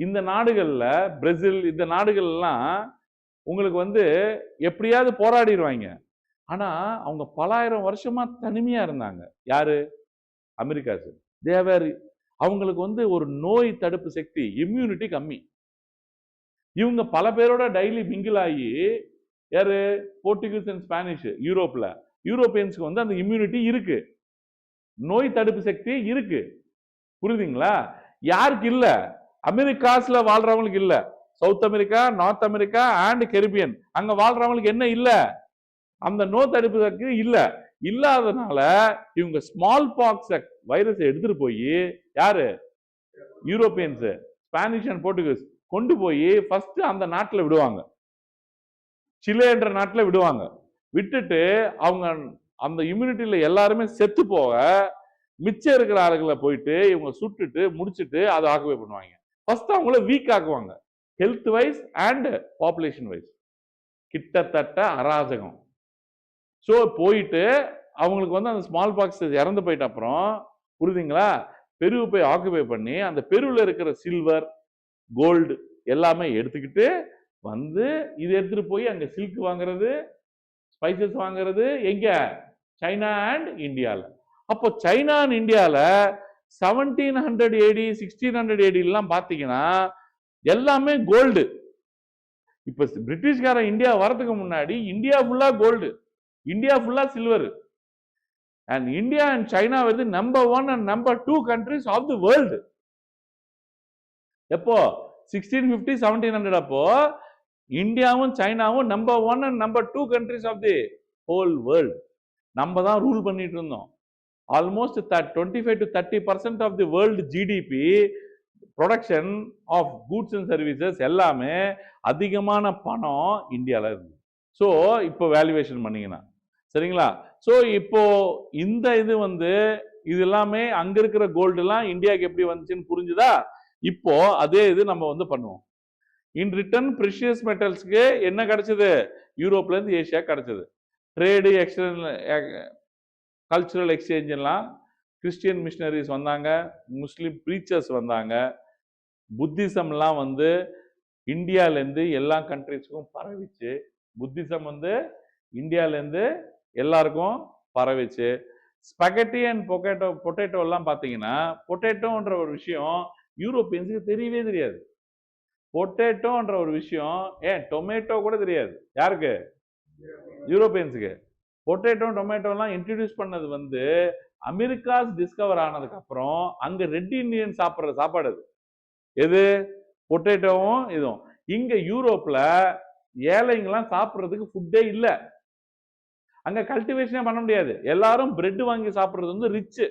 [SPEAKER 1] இந்த நாடுகள்ல, பிரேசில், இந்த நாடுகள்லாம் உங்களுக்கு வந்து எப்படியாவது போராடிடுவாங்க. ஆனா அவங்க பலாயிரம் வருஷமா தனிமையா இருந்தாங்க. யாரு? அமெரிக்காஸ். தேவர். அவங்களுக்கு வந்து ஒரு நோய் தடுப்பு சக்தி, இம்யூனிட்டி கம்மி. இவங்க பல பேரோட டெய்லி மிங்கிள் ஆகி, யாரு போர்ச்சுகீஸ் அண்ட் ஸ்பானிஷ் யூரோப்ல, யூரோப்பியன்ஸ்க்கு வந்து அந்த இம்யூனிட்டி இருக்கு, நோய் தடுப்பு சக்தி இருக்கு. புரியுதுங்களா? யாருக்கு இல்ல? அமெரிக்காஸ்ல வாழ்றவங்களுக்கு இல்ல. South America, north America and Caribbean அங்க வாழ்றவங்களுக்கு என்ன இல்ல? அந்த நோய் தடுப்பு சக்தி இல்ல. இல்லாதனால இவங்க ஸ்மால் பாக்ஸ் வைரஸ் எடுத்துட்டு போய், யாரு யூரோப்பியன்ஸ், ஸ்பானிஷ் அண்ட் போர்ச்சுகீஸ் கொண்டு போய் ஃபர்ஸ்ட் அந்த நாட்டில் விடுவாங்க, சிலேன்ற நாட்டில் விடுவாங்க. விட்டுட்டு அவங்க அந்த இம்யூனிட்டியில எல்லாருமே செத்து போக, மிச்சம் இருக்கிற ஆளுகளை போயிட்டு இவங்க சுட்டுட்டு முடிச்சுட்டு அதை ஆக்குபை பண்ணுவாங்க. ஃபர்ஸ்ட் அவங்கள வீக் ஆக்குவாங்க, health wise and population wise. கிட்டத்தட்ட அராஜகம். ஸோ போயிட்டு அவங்களுக்கு வந்து அந்த ஸ்மால் பாக்ஸ் இறந்து போயிட்ட அப்புறம், புரியுதுங்களா, பெருவை போய் ஆக்குபை பண்ணி அந்த பெருவில் இருக்கிற சில்வர், கோல்டு எல்லாமே எடுத்துக்கிட்டு வந்து இது எடுத்துட்டு போய் அங்க சில்க் வாங்குறது, ஸ்பைசஸ் வாங்குறது எங்க? சைனா அண்ட் இந்தியால. அப்போ சைனா அண்ட் இந்தியால 1700 AD 1600 AD எல்லாம் பாத்தீங்கன்னா எல்லாமே கோல்டு. இப்ப பிரிட்டிஷ்காரன் இந்தியா வரதுக்கு முன்னாடி இந்தியா ஃபுல்லா கோல்டு, இந்தியா ஃபுல்லா silver. And India and China வந்து number 1 and number 2 countries of the world. எப்போ? 1650 1700. அப்போ இந்தியாவும் சைனாவும் number 1 and number 2 countries of the whole world. நம்ம தான் ரூல் பண்ணிட்டு இருந்தோம். Almost 25 to 30% of the world GDP production of goods and services எல்லாமே அதிகமான பணம் இந்தியாவில் இருக்கு. ஸோ இப்போ வேல்யூவேஷன் பண்ணீங்கன்னா சரிங்களா? ஸோ இப்போ இந்த இது வந்து இது எல்லாமே அங்க இருக்கிற கோல்டு எல்லாம் இந்தியாவுக்கு எப்படி வந்துச்சுன்னு புரிஞ்சுதா? இப்போ அதே இது நம்ம வந்து பண்ணுவோம். இன் ரிட்டர்ன் ப்ரிஷியஸ் மெட்டல்ஸ்க்கு என்ன கிடைச்சது? யூரோப்ல இருந்து ஏசியா கிடைச்சது. ட்ரேடு, கல்ச்சுரல் எக்ஸ்சேஞ்ச் எல்லாம் கிறிஸ்டியன் மிஷனரிஸ் வந்தாங்க, முஸ்லிம் ப்ரீச்சர்ஸ் வந்தாங்க, புத்திசம்லாம் வந்து இந்தியாவிலேருந்து எல்லா கண்ட்ரிஸ்க்கும் பரவிச்சு. புத்திசம் வந்து இந்தியாவிலேருந்து எல்லாருக்கும் பரவிச்சு. ஸ்பகட்டி அண்ட் பொட்டேட்டோ எல்லாம் பார்த்தீங்கன்னா, பொட்டேட்டோன்ற ஒரு விஷயம் யூரோப்பியன்ஸுக்கு தெரியவே தெரியாது. பொட்டேட்டோன்ற ஒரு விஷயம், டொமேட்டோ கூட தெரியாது. யாருக்கு? யூரோப்பியன்ஸுக்கு. பொட்டேட்டோ டொமேட்டோலாம் இன்ட்ரடியூஸ் பண்ணது வந்து அமெரிக்காஸ் டிஸ்கவர் ஆனதுக்கு அப்புறம் அங்க ரெட் இண்டியன் சாப்பிட்ற சாப்பாடு அது. எது? பொட்டேட்டோவும் இதுவும். இங்க யூரோப்ல ஏழைங்கெல்லாம் சாப்பிட்றதுக்கு ஃபுட்டே இல்ல, அங்க கல்டிவேஷனே பண்ண முடியாது. எல்லாரும் பிரெட் வாங்கி சாப்பிட்றது வந்து ரிச்.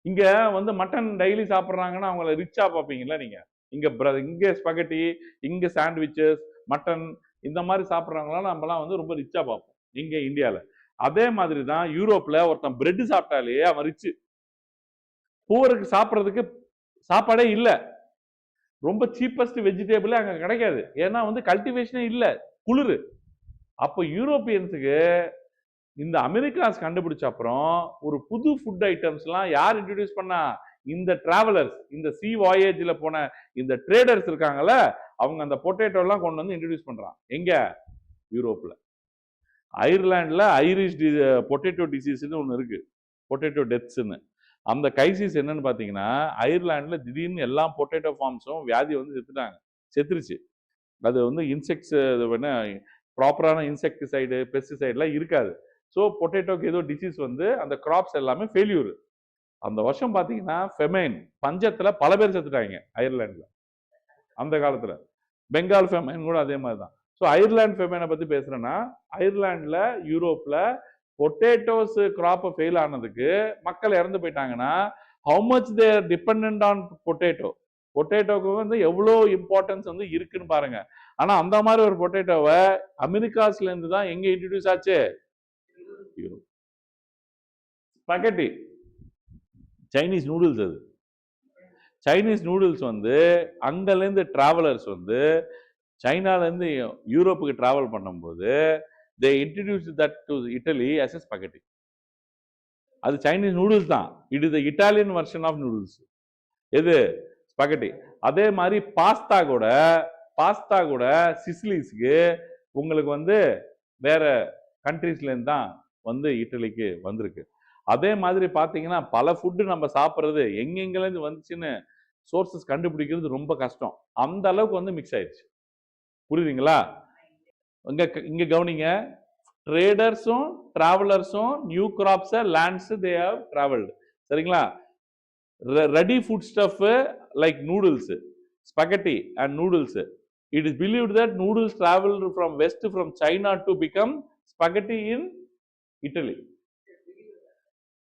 [SPEAKER 1] இங்க வந்து மட்டன் டெய்லி சாப்பிட்றாங்கன்னா அவங்கள ரிச்சா பார்ப்பீங்களா நீங்க? இங்க ஸ்பகட்டி, இங்க சாண்ட்விச்சஸ், மட்டன் இந்த மாதிரி சாப்பிட்றவங்களாம் நம்மலாம் வந்து ரொம்ப ரிச்சா பார்ப்போம் இங்க இந்தியால. அதே மாதிரி தான் யூரோப்ல ஒருத்தன் பிரெட் சாப்பிட்டாலே அவன் ரிச்சு. பூவருக்கு சாப்பிட்றதுக்கு சாப்பாடே இல்ல, ரொம்ப சீப்பஸ்ட் வெஜிடபிளே அங்க கிடைக்காது. ஏன்னா வந்து கல்டிவேஷனே இல்ல, குளிர். அப்போ யூரோப்பியன்ஸுக்கு இந்த அமெரிக்காஸ் கண்டுபிடிச்ச அப்புறம் ஒரு புது ஃபுட் ஐட்டம்ஸ்லாம் யார் இன்ட்ரடியூஸ் பண்ணா? இந்த டிராவலர்ஸ், இந்த சி வாயேஜ்ல போன இந்த ட்ரேடர்ஸ் இருக்காங்கல்ல, அவங்க அந்த பொட்டேட்டோ எல்லாம் கொண்டு வந்து இன்ட்ரடியூஸ் பண்றான். எங்க? யூரோப்ல. அயர்லாந்துல ஐரிஷ் பொட்டேட்டோ டிசீஸ்னு ஒன்று இருக்கு, பொட்டேட்டோ டெத்ஸ்ன்னு. அந்த கைசிஸ் என்னன்னு பார்த்தீங்கன்னா, அயர்லாண்டில் திடீர்னு எல்லா பொட்டேட்டோ ஃபார்ம்ஸும் வியாதி வந்து செத்துருச்சு. அது வந்து இன்செக்ட்ஸ் ப்ராப்பரான இன்செக்டிசைடு, பெஸ்டிசைட்லாம் இருக்காது. ஸோ பொட்டேட்டோக்கு ஏதோ டிசீஸ் வந்து அந்த கிராப்ஸ் எல்லாமே ஃபெயில்யூர். அந்த வருஷம் பார்த்தீங்கன்னா ஃபெமைன், பஞ்சத்தில் பல பேர் செத்துட்டாங்க அயர்லாண்டில். அந்த காலத்தில் பெங்கால் ஃபெமைன் கூட அதே மாதிரி தான். ஸோ அயர்லாந்து ஃபெமைனை பற்றி பேசுகிறேன்னா, அயர்லாண்டில் யூரோப்பில் பொட்டேட்டோஸ் கிராப் ஃபெயில் ஆனதுக்கு மக்கள் இறந்து போயிட்டாங்கன்னா, how much their depend on potato. பொட்டேட்டோக்கு வந்து எவ்வளோ இம்பார்ட்டன்ஸ் வந்து இருக்குன்னு பாருங்க. ஆனா அந்த மாதிரி ஒரு பொட்டேட்டோவை அமெரிக்காஸ்ல இருந்து தான் எங்க இன்ட்ரடியூஸ் ஆச்சு? யூரோப். Spaghetti Chinese noodles. அது சைனீஸ் நூடுல்ஸ் வந்து அங்கிருந்து டிராவலர்ஸ் வந்து சைனால இருந்து யூரோப்புக்கு டிராவல் பண்ணும்போது they introduced that to Italy as a spaghetti. அது சைனீஸ் நூடுல்ஸ் தான். It is the Italian version of noodles. எது? ஸ்பகட்டி. அதே மாதிரி பாஸ்தா கூட சிசிலிஸ்க்கு உங்களுக்கு வந்து வேற கண்ட்ரீஸ்ல இருந்து தான் வந்து இட்டலிக்கு வந்திருக்கு. அதே மாதிரி பாத்தீங்கன்னா பல ஃபுட்டு நம்ம சாப்பிட்றது எங்கெங்கேருந்து வந்துச்சுன்னு சோர்சஸ் கண்டுபிடிக்கிறது ரொம்ப கஷ்டம். அந்த அளவுக்கு வந்து மிக்ஸ் ஆயிடுச்சு. புரியுதுங்களா? இங்க இங்க கவனிங்க, ட்ரேடர்ஸும் டிராவலர்ஸும் new crops lands they have travelled. சரிங்களா? Ready food stuff like noodles, spaghetti and noodles. It is believed that noodles traveled from west from China to become spaghetti in Italy.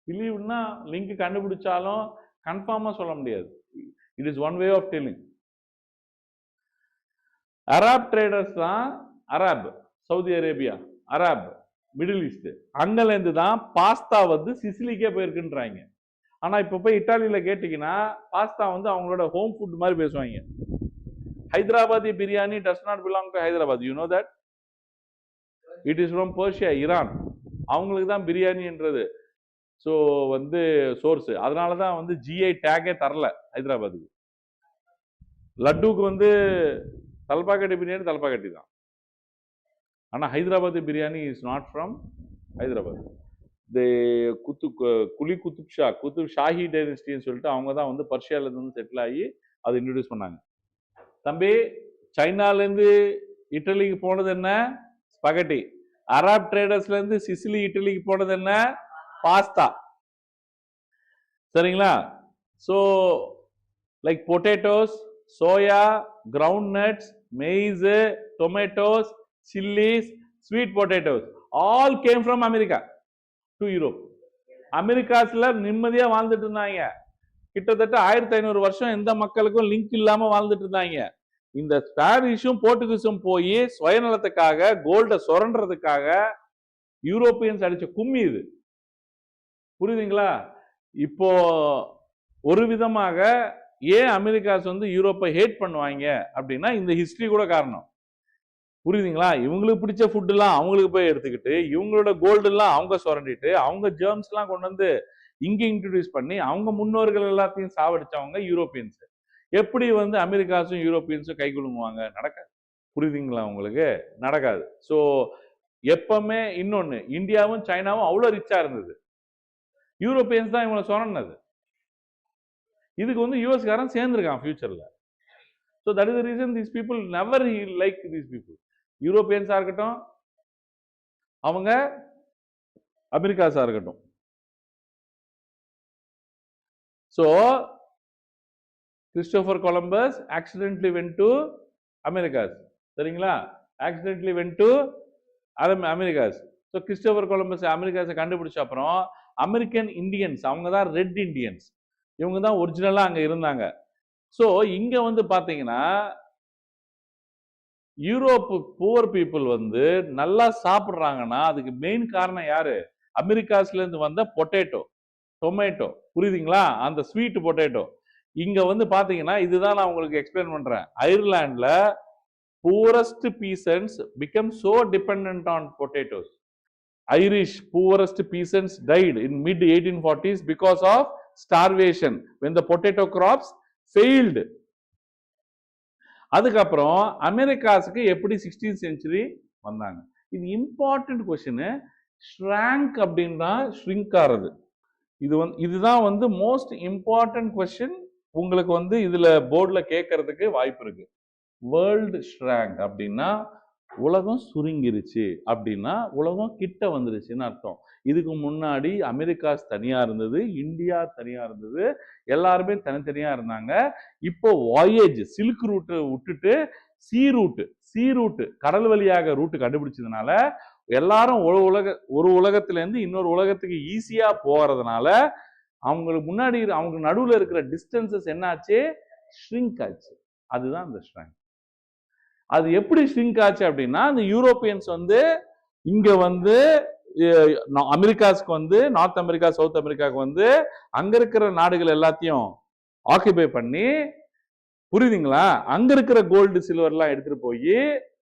[SPEAKER 1] Believe-na link கண்டுபிடிச்சாலும் கன்ஃபார்மா சொல்ல முடியாது. It is one way of telling. Arab traders தான், Arab Saudi Arabia, Arab Middle East, அங்கலேருந்து தான் pasta வந்து சிசிலிக்கே போயிருக்குன்றாங்க. ஆனா இப்ப போய் இட்டாலியில கேட்டீங்கன்னா பாஸ்தா வந்து அவங்களோட ஹோம் ஃபுட் மாதிரி பேசுவாங்க. Hyderabadi biryani does not belong to Hyderabad. You know that? It is from Persia, Iran. அவங்களுக்கு தான் பிரியாணின்றது ஸோ வந்து சோர்ஸ். அதனால தான் வந்து ஜிஐ டேகே தரல ஹைதராபாத்துக்கு. லட்டுக்கு வந்து தல்பாக்கட்டி பிரியாணி தல்பாக்கட்டி தான். ஆனால் Hyderabad biryani is not from Hyderabad. Qutb Shahi டைனஸ்டின்னு சொல்லிட்டு அவங்க தான் வந்து பர்ஷியாவிலேருந்து வந்து செட்டில் ஆகி அதை இன்ட்ரடியூஸ் பண்ணாங்க. தம்பி, சைனாலேருந்து இட்டலிக்கு போனது என்ன? ஸ்பெகட்டி. அரப் ட்ரேடர்ஸ்லேருந்து சிசிலி இட்டலிக்கு போனது என்ன? பாஸ்தா. சரிங்களா? So like potatoes, soya, ground nuts, maize, tomatoes, chillies, sweet potatoes all came from America to Europe. அமெரிக்காஸ்ல நிம்மதியா வாழ்ந்துட்டு இருந்தாங்க. கிட்டத்தட்ட 1500 வருஷம் எந்த மக்களுக்கும் லிங்க் இல்லாம வாழ்ந்துட்டு இருந்தாங்க. இந்த ஸ்பானிஷும் போர்ச்சுகீஸும் போய் சுயநலத்துக்காக கோல்ட சுரண்டுறதுக்காக யூரோப்பியன்ஸ் அடிச்ச கும்மி இது. புரியுதுங்களா? இப்போ ஒரு விதமாக ஏன் அமெரிக்காஸ் வந்து யூரோப்பை ஹேட் பண்ணுவாங்க அப்படின்னா இந்த ஹிஸ்டரி கூட காரணம். புரியுதுங்களா? இவங்களுக்கு பிடிச்ச ஃபுட் எல்லாம் அவங்களுக்கு போய் எடுத்துக்கிட்டு இவங்களோட கோல்டு எல்லாம் அவங்க சுரண்டிட்டு அவங்க ஜெர்ம்ஸ் எல்லாம் கொண்டு வந்து இங்க இன்ட்ரோடியூஸ் பண்ணி அவங்க முன்னோர்கள் எல்லாத்தையும் சாவடிச்சவங்க யூரோப்பியன்ஸ். எப்படி வந்து அமெரிக்காஸும் யூரோப்பியன்ஸும் கை குலுங்குவாங்க? நடக்காது. புரியுதுங்களா உங்களுக்கு? நடக்காது. ஸோ எப்பவுமே இன்னொன்னு, இந்தியாவும் சைனாவும் அவ்வளோ ரிச்சா இருந்தது, யூரோப்பியன்ஸ் தான் இவங்களை சொன்னது. இதுக்கு வந்து யூஎஸ்காரன் சேர்ந்துருக்கான் ஃபியூச்சர்ல. So that is the reason these people never like these people. யூரோப்பியன்ஸா இருக்கட்டும், அவங்க அமெரிக்காஸா இருக்கட்டும். So Christopher Columbus accidentally went to Americas. சரிங்களா? accidentally went to Americas. So Christopher Columbus அமெரிக்காஸை கண்டுபிடிச்ச அப்புறம் அமெரிக்கன் இந்தியன்ஸ், அவங்க தான் ரெட் இண்டியன்ஸ், இவங்க தான் ஒரிஜினலா அங்க இருந்தாங்க. ஸோ இங்க வந்து பாத்தீங்கன்னா யூரோப் புவர் பீப்புள் வந்து நல்லா சாப்பிடுறாங்கன்னா அதுக்கு மெயின் காரணம் யாரு? அமெரிக்காஸ்ல இருந்து வந்த பொட்டேட்டோ, டொமேட்டோ. புரியுதுங்களா? அந்த ஸ்வீட் பொட்டேட்டோ. இங்க வந்து பாத்தீங்கன்னா இதுதான் நான் உங்களுக்கு எக்ஸ்பிளைன் பண்றேன். அயர்லாந்துல poorest peasants become so dependent on potatoes. Irish poorest peasants died in mid 1840s because of starvation when the potato crops failed. அதுக்கப்புறம் அமெரிக்காஸுக்கு எப்படி 16th century வந்தாங்க? இது இம்பார்ட்டன்ட் கொஸ்டின். ஷ்ராங்க் அப்படின்னா ஷ்ரிங்க் ஆறது. இதுதான் வந்து மோஸ்ட் இம்பார்ட்டன்ட் கொஸ்டின். உங்களுக்கு வந்து இதுல போர்டுல கேட்கறதுக்கு வாய்ப்பு இருக்கு. வேர்ல்டு ஷ்ராங்க் அப்படின்னா உலகம் சுருங்கிருச்சு, அப்படின்னா உலகம் கிட்ட வந்துருச்சுன்னு அர்த்தம். இதுக்கு முன்னாடி அமெரிக்காஸ் தனியா இருந்தது, இந்தியா தனியா இருந்தது, எல்லாருமே தனித்தனியா இருந்தாங்க. இப்போ வாயேஜ் சில்க் ரூட்டை விட்டுட்டு சி ரூட் கடல் வழியாக ரூட்டு கண்டுபிடிச்சதுனால எல்லாரும் ஒரு உலகத்துல இருந்து இன்னொரு உலகத்துக்கு ஈஸியா போறதுனால அவங்களுக்கு முன்னாடி அவங்க நடுவுல இருக்கிற டிஸ்டன்சஸ் என்னாச்சு? ஷ்ரிங்க் ஆச்சு. அதுதான் இந்த ஷ்ராங்க். அது எப்படி ஷ்ரிங்க் ஆச்சு அப்படின்னா, அந்த யூரோப்பியன்ஸ் வந்து இங்க வந்து அமெரிக்காஸ்க்கு வந்து நார்த் அமெரிக்கா, சவுத் அமெரிக்காவுக்கு வந்து அங்க இருக்கிற நாடுகள் எல்லாத்தையும் ஆக்கிபை பண்ணி, புரியுதுங்களா, அங்க இருக்கிற கோல்டு சில்வர் எல்லாம் எடுத்துட்டு போய்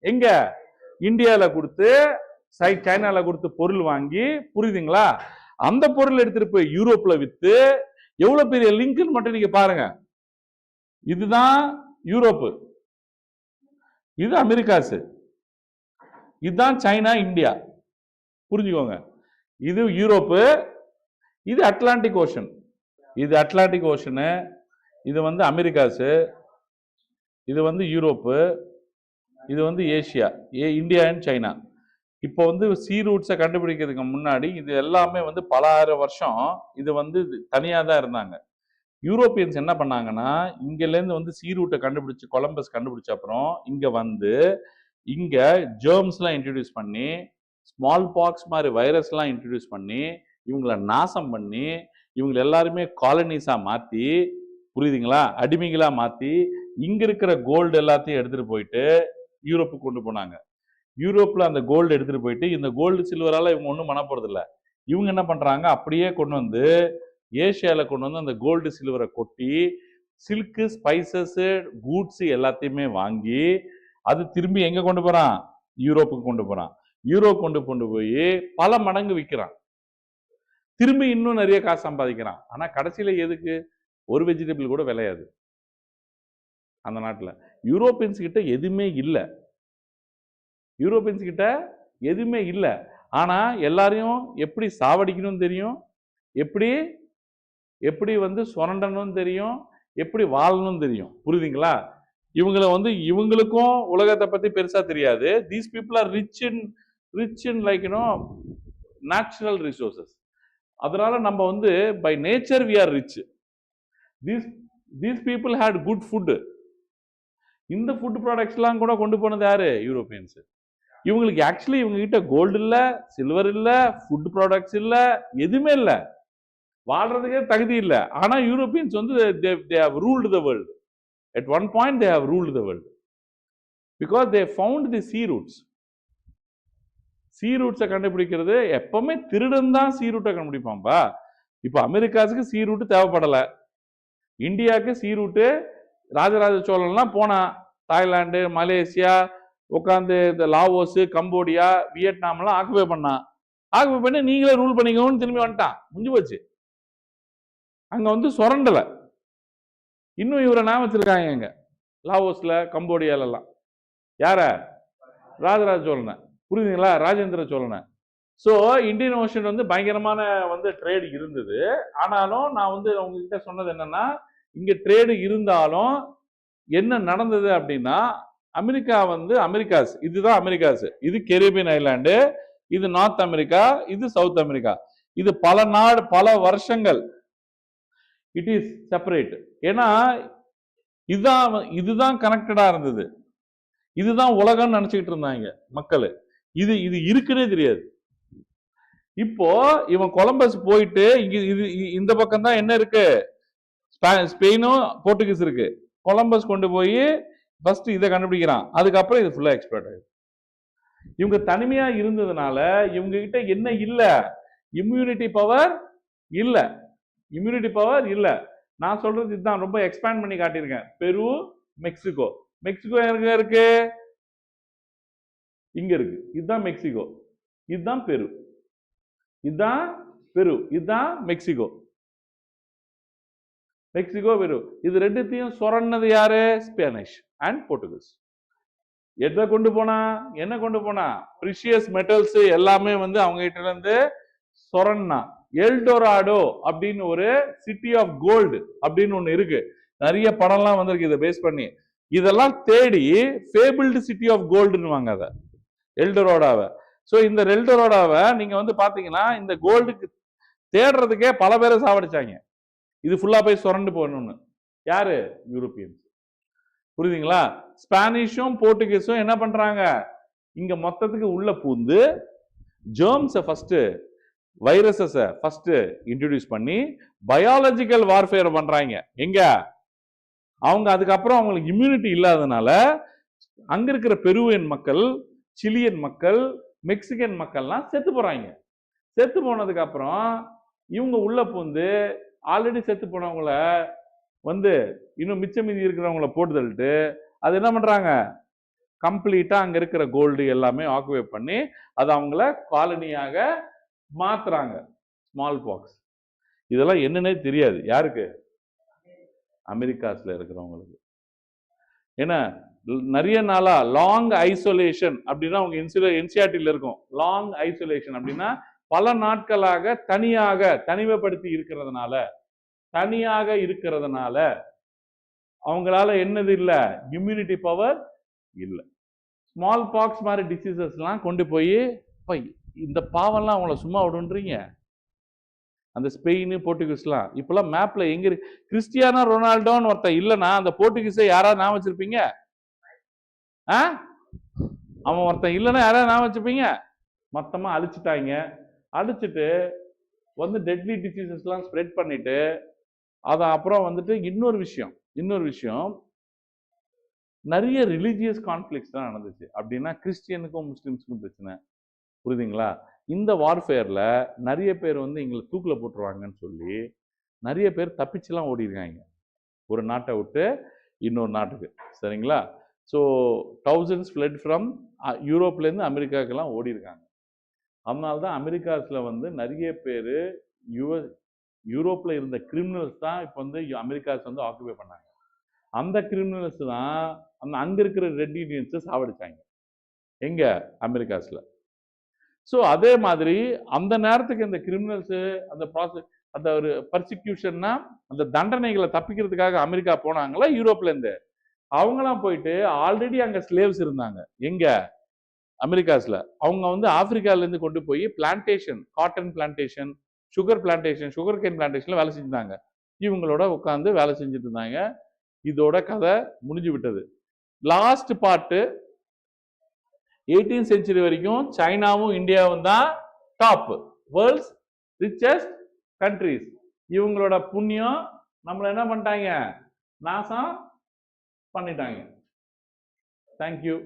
[SPEAKER 1] எங்க இந்தியால கொடுத்து சைனால கொடுத்து பொருள் வாங்கி, புரியுதுங்களா, அந்த பொருள் எடுத்துட்டு போய் யூரோப்ல வித்து எவ்வளவு பெரிய லிங்க்னு மட்டும் நீங்க பாருங்க. இதுதான் யூரோப்பு, இது அமெரிக்காஸ், இதுதான் சைனா, இந்தியா. புரிஞ்சுக்கோங்க. இது யூரோப்பு, இது அட்லாண்டிக் ஓஷன், இது அட்லாண்டிக் ஓஷனு, இது வந்து அமெரிக்காஸு, இது வந்து யூரோப்பு, இது வந்து ஏஷியா, இந்தியா அண்ட் சைனா. இப்போ வந்து சி ரூட்ஸை கண்டுபிடிக்கிறதுக்கு முன்னாடி இது எல்லாமே வந்து பல ஆயிரம் வருஷம் இது வந்து தனியாக தான் இருந்தாங்க. யூரோப்பியன்ஸ் என்ன பண்ணாங்கன்னா, இங்கேருந்து வந்து சி ரூட்டை கண்டுபிடிச்சு கொலம்பஸ் கண்டுபிடிச்ச அப்புறம் இங்கே வந்து இங்கே ஜெர்ம்ஸ்லாம் இன்ட்ரடியூஸ் பண்ணி, ஸ்மால் பாக்ஸ் மாதிரி வைரஸ்லாம் இன்ட்ரடியூஸ் பண்ணி, இவங்களை நாசம் பண்ணி, இவங்க எல்லாருமே காலனிஸாக மாற்றி, புரியுதுங்களா, அடிமைகளாக மாற்றி, இங்கே இருக்கிற கோல்டு எல்லாத்தையும் எடுத்துகிட்டு போயிட்டு யூரோப்புக்கு கொண்டு போனாங்க. யூரோப்பில் அந்த கோல்டு எடுத்துகிட்டு போயிட்டு, இந்த கோல்டு சில்வரால் இவங்க ஒன்றும் பண்ண போகிறதில்ல. இவங்க என்ன பண்ணுறாங்க, அப்படியே கொண்டு வந்து ஏஷியாவில் கொண்டு வந்து அந்த கோல்டு சில்வரை கொட்டி, சில்க்கு, ஸ்பைசஸ்ஸு, கூட்ஸு எல்லாத்தையுமே வாங்கி, அது திரும்பி எங்கே கொண்டு போகிறான், யூரோப்புக்கு கொண்டு போகிறான். யூரோப் கொண்டு போய் பல மடங்கு விற்கிறான். திரும்பி இன்னும் நிறைய காசு சம்பாதிக்கிறான். ஆனால் கடைசியில் எதுக்கு, ஒரு வெஜிடபிள் கூட விளையாது அந்த நாட்டில். யூரோப்பியன்ஸ் கிட்ட எதுவுமே இல்லை, யூரோப்பியன்ஸ் கிட்ட எதுவுமே இல்லை. ஆனால் எல்லாரையும் எப்படி சாவடிக்கணும்னு தெரியும், எப்படி வந்து சுரண்டணும்னு தெரியும், எப்படி வாழணும்னு தெரியும். புரியுதுங்களா? இவங்களை வந்து இவங்களுக்கும் உலகத்தை பற்றி பெருசாக தெரியாது. These people are rich in like natural resources. அதனால நம்ம வந்து by nature we are rich. These people had good food. இந்த ஃபுட் ப்ராடக்ட்ஸ்லாம் கூட கொண்டு போனது யாரு, யூரோப்பியன்ஸ். இவங்களுக்கு ஆக்சுவலி இவங்க கிட்ட கோல்டு இல்ல, சில்வர் இல்ல, ஃபுட் ப்ராடக்ட்ஸ் இல்ல, எதுவுமே இல்ல, வாழ்றதுக்கே தகுதி இல்லை. ஆனா யூரோப்பியன்ஸ் வந்து they have ruled the world. At one point they have ruled the world because they found the sea routes. sea routes கண்டுபிடிக்கிறது எப்பவுமே திருடன் தான் sea route கண்டுபிடிப்பான்பா. இப்போ அமெரிக்காஸுக்கு sea route தேவைப்படல, இந்தியாவுக்கு sea route ராஜராஜ சோழன்லாம் போனா தாய்லாந்து, மலேசியா, உட்காந்து இந்த லாவோஸ், கம்போடியா, வியட்நாம்லாம் ஆக்குபை பண்ணி நீங்களே ரூல் பண்ணிக்கோன்னு திரும்பி வந்துட்டான். முடிஞ்சு போச்சு. அங்க வந்து சுரண்டல. இன்னும் இவரை நான் வச்சிருக்காங்க அங்க லாவோஸ்ல, கம்போடியாலெல்லாம். யார, ராஜராஜ சோழனை. புரியுதுங்களா, ராஜேந்திர சோழனை. ஸோ இந்தியன் ஓஷன் வந்து பயங்கரமான வந்து ட்ரேடு இருந்தது. ஆனாலும் நான் வந்து உங்ககிட்ட சொன்னது என்னன்னா, இங்க ட்ரேடு இருந்தாலும் என்ன நடந்தது அப்படின்னா, அமெரிக்கா வந்து அமெரிக்காஸ், இதுதான் அமெரிக்காஸ், இது கெரிபியன் ஐலாண்டு, இது நார்த் அமெரிக்கா, இது சவுத் அமெரிக்கா. இது பல வருஷங்கள் இட் இஸ் செப்பரேட். ஏன்னா இதுதான் கனெக்டடா இருந்தது, இதுதான் உலகம்னு நினைச்சுக்கிட்டு இருந்தாங்க மக்கள். இது இருக்குன்னே தெரியாது. இப்போ இவன் கொலம்பஸ் போயிட்டு இங்க இந்த பக்கம் தான் என்ன இருக்கு, ஸ்பெயினும் போர்ச்சுகீஸ் இருக்கு. கொலம்பஸ் கொண்டு போய் ஃபர்ஸ்ட் இதை கண்டுபிடிக்கிறான், அதுக்கப்புறம் இது ஃபுல்லா எக்ஸ்போர்ட் ஆகுது. இவங்க தனிமையா இருந்ததுனால இவங்க கிட்ட என்ன இல்ல, இம்யூனிட்டி பவர் இல்ல. இம்யூனிட்டி பவர் இல்ல. நான் சொல்றது இதுதான், ரொம்ப எக்ஸ்பேண்ட் பண்ணி காட்டியிருக்கேன். பெரு, மெக்சிகோ. மெக்சிகோ எங்க இருக்கு, இங்க இருக்கு. இதுதான் மெக்சிகோ, இதுதான் பெரு, இதுதான் பெரு, இதுதான் மெக்சிகோ. மெக்சிகோ, பெரு, இது ரெண்டுத்தையும் சுரண்டது யாரு, ஸ்பானிஷ் அண்ட் போர்ச்சுகீஸ். எதை கொண்டு போனா, என்ன கொண்டு போனா, பிரிஷியஸ் மெட்டல்ஸ் எல்லாமே வந்து அவங்க கிட்ட இருந்து சொரன்னா. எல்டோராடோ அப்படின்னு ஒரு சிட்டி ஆஃப் கோல்டு அப்படின்னு ஒண்ணு இருக்கு. நிறைய படம்லாம் வந்திருக்கு இதை பேஸ் பண்ணி. இதெல்லாம் தேடி ஃபேபிள்டு சிட்டி ஆஃப் கோல்டுன்னு வாங்க அத எல்டோராடாவை. ஸோ இந்த எல்டோராடாவை நீங்க வந்து பாத்தீங்கன்னா, இந்த கோல்டுக்கு தேடுறதுக்கே பல பேரை சாவடிச்சாங்க. இது ஃபுல்லா போய் சுரண்டு போகணும்னு. யாரு, யூரோப்பியன்ஸ். புரியுதுங்களா? ஸ்பானிஷும் போர்ச்சுகீஸும் என்ன பண்றாங்க, இங்க மொத்தத்துக்கு உள்ள பூந்து ஜெர்ம்ஸை ஃபர்ஸ்ட், வைரஸஸை ஃபர்ஸ்ட் இன்ட்ரோடியூஸ் பண்ணி பயாலஜிக்கல் வார்ஃபேர் பண்றாங்க. எங்க அவங்க அதுக்கப்புறம் அவங்களுக்கு இம்யூனிட்டி இல்லாதனால அங்க இருக்கிற பெருவியன் மக்கள், சிலியன் மக்கள், மெக்சிகன் மக்கள்லாம் செத்து போறாங்க. செத்து போனதுக்கு அப்புறம் இவங்க உள்ள பூந்து ஆல்ரெடி செத்து போனவங்கள வந்து இன்னும் மிச்ச மீதி இருக்கிறவங்கள போட்டு தள்ளிட்டு அது என்ன பண்றாங்க, கம்ப்ளீட்டா அங்க இருக்கிற கோல்டு எல்லாமே ஆக்குபை பண்ணி அது அவங்கள காலனியாக மாத்துறாங்க. ஸ்மால் பாக்ஸ் இதெல்லாம் என்னன்னே தெரியாது யாருக்கு, அமெரிக்காஸ்ல இருக்கிறவங்களுக்கு. ஏன்னா நிறைய நாளா லாங் ஐசோலேஷன் அப்படின்னா அவங்க என்சிஆர்டில இருக்கும். லாங் ஐசோலேஷன் அப்படின்னா பல நாட்களாக தனிமைப்படுத்தி இருக்கிறதுனால அவங்களால என்னது இல்ல, இம்யூனிட்டி பவர் இல்ல. ஸ்மால் பாக்ஸ் மாதிரி டிசீசஸ்லாம் கொண்டு போய் இந்த பாவம்லாம் அவங்கள சும்மா விடுன்றீங்க. அந்த ஸ்பெயின், போர்ச்சுகீஸ்லாம் இப்பெல்லாம் மேப்ல எங்க இருக்கு? கிறிஸ்டியானோ ரொனால்டோன்னு ஒருத்தன் இல்லைன்னா அந்த போர்ச்சுகீஸை யாராவது நான் வச்சிருப்பீங்க? அவன் ஒருத்தன் இல்லைன்னா யாராவது நான் வச்சுப்பீங்க? மொத்தமா அழிச்சிட்டு வந்து டெட்லி டிசீசஸ்லாம் ஸ்ப்ரெட் பண்ணிட்டு அது அப்புறம் வந்துட்டு இன்னொரு விஷயம் நிறைய ரிலீஜியஸ் கான்ஃபிளிக்ஸ் தான் நடந்துச்சு. அப்படின்னா கிறிஸ்டியனுக்கும் முஸ்லிம்ஸுக்கும் பிரச்சனை, புரியுதுங்களா? இந்த வார்ஃபேர்ல நிறைய பேர் வந்து எங்களை தூக்கில் போட்டுருவாங்கன்னு சொல்லி நிறைய பேர் தப்பிச்சுலாம் ஓடி இருக்காங்க, ஒரு நாட்டை விட்டு இன்னொரு நாட்டுக்கு. சரிங்களா? ஸோ தௌசண்ட்ஸ் ஃப்ளட் ஃப்ரம் யூரோப்லேருந்து அமெரிக்காவுக்கெல்லாம் ஓடி இருக்காங்க. அதனால தான் அமெரிக்காஸில் வந்து நிறைய பேர் யூரோப்பில் இருந்த கிரிமினல்ஸ் தான் இப்போ வந்து அமெரிக்காஸ் வந்து ஆக்குபை பண்ணாங்க. அந்த கிரிமினல்ஸ் தான் அங்கே இருக்கிற ரெட் இண்டியன்ஸை சாவடிச்சாங்க எங்க அமெரிக்காஸில். ஸோ அதே மாதிரி அந்த நேரத்துக்கு இந்த கிரிமினல்ஸு அந்த ப்ராசஸ் அந்த ஒரு பர்சிக்யூஷன்னா அந்த தண்டனைகளை தப்பிக்கிறதுக்காக அமெரிக்கா போனாங்களா யூரோப்லேருந்து, அவங்களாம் போயிட்டு ஆல்ரெடி அங்கே ஸ்லேவ்ஸ் இருந்தாங்க எங்க அமெரிக்காஸில். அவங்க வந்து ஆப்பிரிக்காலேருந்து கொண்டு போய் plantation, cotton plantation, sugar plantation, sugar cane பிளான்டேஷன்ல வேலை செஞ்சிருந்தாங்க. இவங்களோட உட்காந்து வேலை செஞ்சுட்டு இருந்தாங்க. இதோட கதை முடிஞ்சு விட்டது. லாஸ்ட் பார்ட்டு 18th செஞ்சுரி வரைக்கும் சைனாவும் இந்தியாவும் தான் டாப் வேர்ல்ட்ஸ் ரிச்சஸ்ட் கண்ட்ரிஸ். இவங்களோட புண்ணியம் நம்மளை என்ன பண்ணிட்டாங்க, நாசம் பண்ணிட்டாங்க. தேங்க்யூ.